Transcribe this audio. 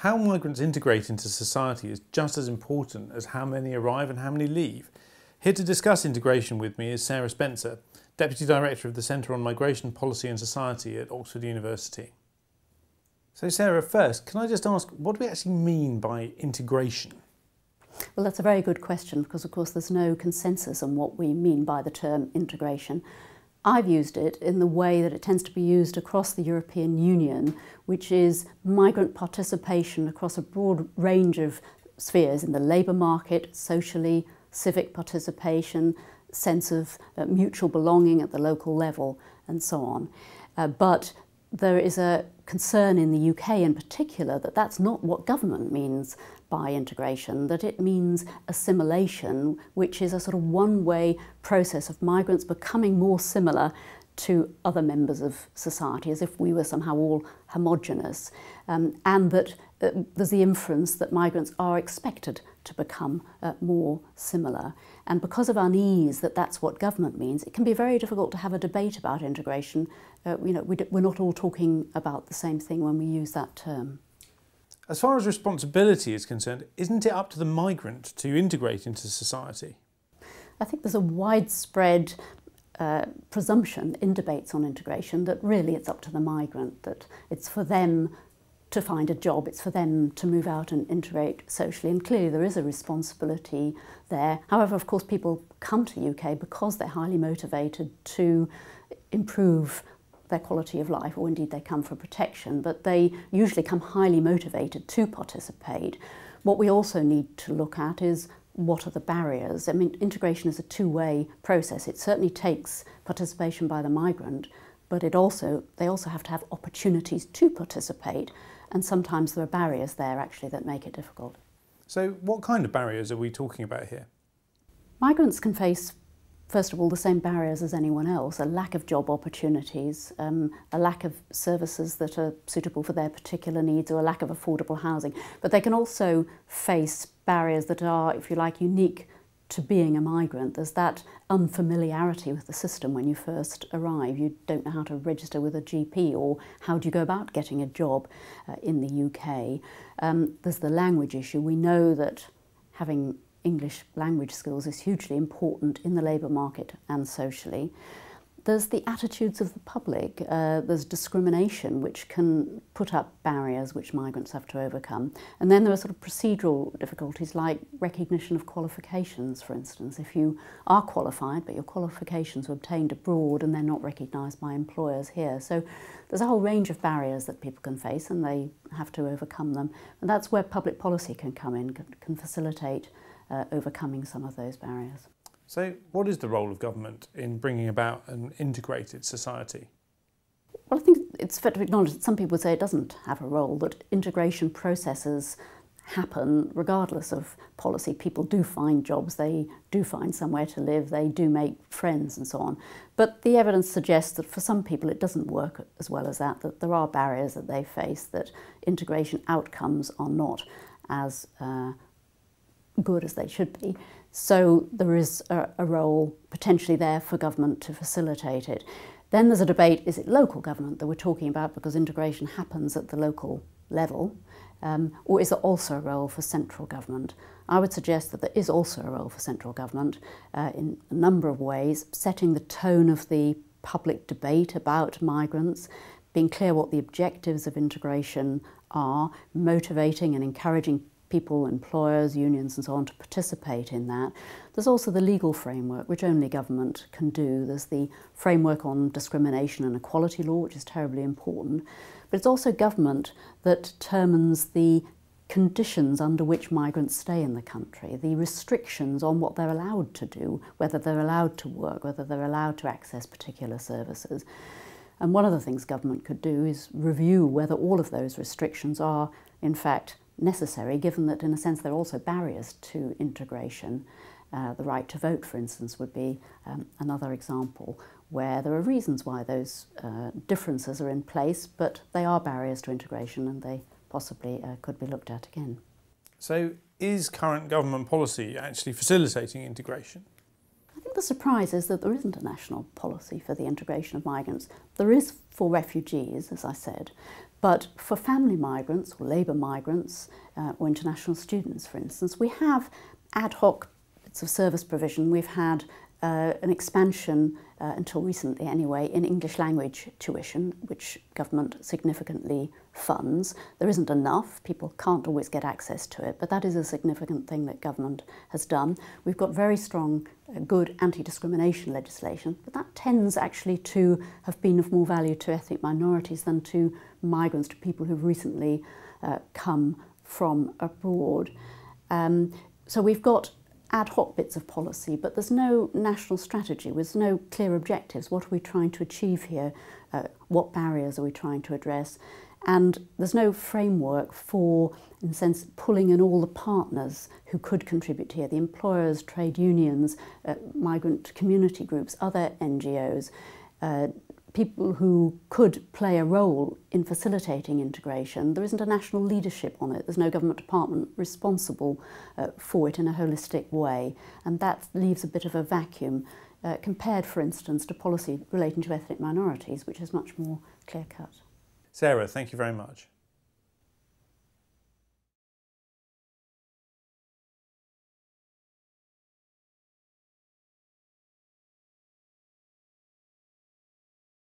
How migrants integrate into society is just as important as how many arrive and how many leave. Here to discuss integration with me is Sarah Spencer, Deputy Director of the Centre on Migration Policy and Society at Oxford University. So Sarah, first, can I just ask, what do we actually mean by integration? Well, that's a very good question because, of course, there's no consensus on what we mean by the term integration. I've used it in the way that it tends to be used across the European Union, which is migrant participation across a broad range of spheres in the labour market, socially, civic participation, sense of mutual belonging at the local level, and so on. But there is a concern in the UK in particular that that's not what government means by integration, that it means assimilation, which is a sort of one-way process of migrants becoming more similar to other members of society, as if we were somehow all homogenous, and that there's the inference that migrants are expected to become more similar. And because of unease that that's what government means, it can be very difficult to have a debate about integration. We're not all talking about the same thing when we use that term. As far as responsibility is concerned, isn't it up to the migrant to integrate into society? I think there's a widespread presumption in debates on integration that really it's up to the migrant, that it's for them to find a job, it's for them to move out and integrate socially, and clearly there is a responsibility there. However, of course, people come to UK because they're highly motivated to improve their quality of life, or indeed they come for protection, but they usually come highly motivated to participate. What we also need to look at is what are the barriers. I mean, integration is a two-way process. It certainly takes participation by the migrant, but they also have to have opportunities to participate, and sometimes there are barriers there actually that make it difficult. So what kind of barriers are we talking about here? Migrants can face, first of all, the same barriers as anyone else: a lack of job opportunities, a lack of services that are suitable for their particular needs, or a lack of affordable housing. But they can also face barriers that are, if you like, unique to being a migrant. There's that unfamiliarity with the system when you first arrive. You don't know how to register with a GP, or how do you go about getting a job in the UK. There's the language issue. We know that having English language skills is hugely important in the labour market and socially. There's the attitudes of the public. There's discrimination, which can put up barriers which migrants have to overcome. And then there are sort of procedural difficulties like recognition of qualifications, for instance. If you are qualified, but your qualifications were obtained abroad and they're not recognised by employers here. So there's a whole range of barriers that people can face, and they have to overcome them. And that's where public policy can come in, can facilitate overcoming some of those barriers. So what is the role of government in bringing about an integrated society? Well, I think it's fair to acknowledge that some people would say it doesn't have a role, that integration processes happen regardless of policy. People do find jobs, they do find somewhere to live, they do make friends and so on. But the evidence suggests that for some people it doesn't work as well as that there are barriers that they face, that integration outcomes are not as good as they should be. So there is a role potentially there for government to facilitate it. Then there's a debate, is it local government that we're talking about because integration happens at the local level, or is there also a role for central government? I would suggest that there is also a role for central government in a number of ways: setting the tone of the public debate about migrants, being clear what the objectives of integration are, motivating and encouraging people, employers, unions and so on to participate in that. There's also the legal framework, which only government can do. There's the framework on discrimination and equality law, which is terribly important. But it's also government that determines the conditions under which migrants stay in the country, the restrictions on what they're allowed to do, whether they're allowed to work, whether they're allowed to access particular services. And one of the things government could do is review whether all of those restrictions are, in fact, necessary, given that in a sense there are also barriers to integration. The right to vote, for instance, would be another example where there are reasons why those differences are in place, but they are barriers to integration and they possibly could be looked at again. So is current government policy actually facilitating integration? I think the surprise is that there isn't a national policy for the integration of migrants. There is for refugees, as I said, But for family migrants or labour migrants or international students, for instance, we have ad hoc bits of service provision. We've had an expansion, until recently anyway, in English language tuition, which government significantly funds. There isn't enough, people can't always get access to it, but that is a significant thing that government has done. We've got very strong, good anti-discrimination legislation, but that tends actually to have been of more value to ethnic minorities than to migrants, to people who've recently come from abroad. So we've got ad hoc bits of policy, but there's no national strategy, there's no clear objectives. What are we trying to achieve here? What barriers are we trying to address? And there's no framework for, in a sense, pulling in all the partners who could contribute here, the employers, trade unions, migrant community groups, other NGOs, people who could play a role in facilitating integration. There isn't a national leadership on it. There's no government department responsible for it in a holistic way. And that leaves a bit of a vacuum compared, for instance, to policy relating to ethnic minorities, which is much more clear-cut. Sarah, thank you very much.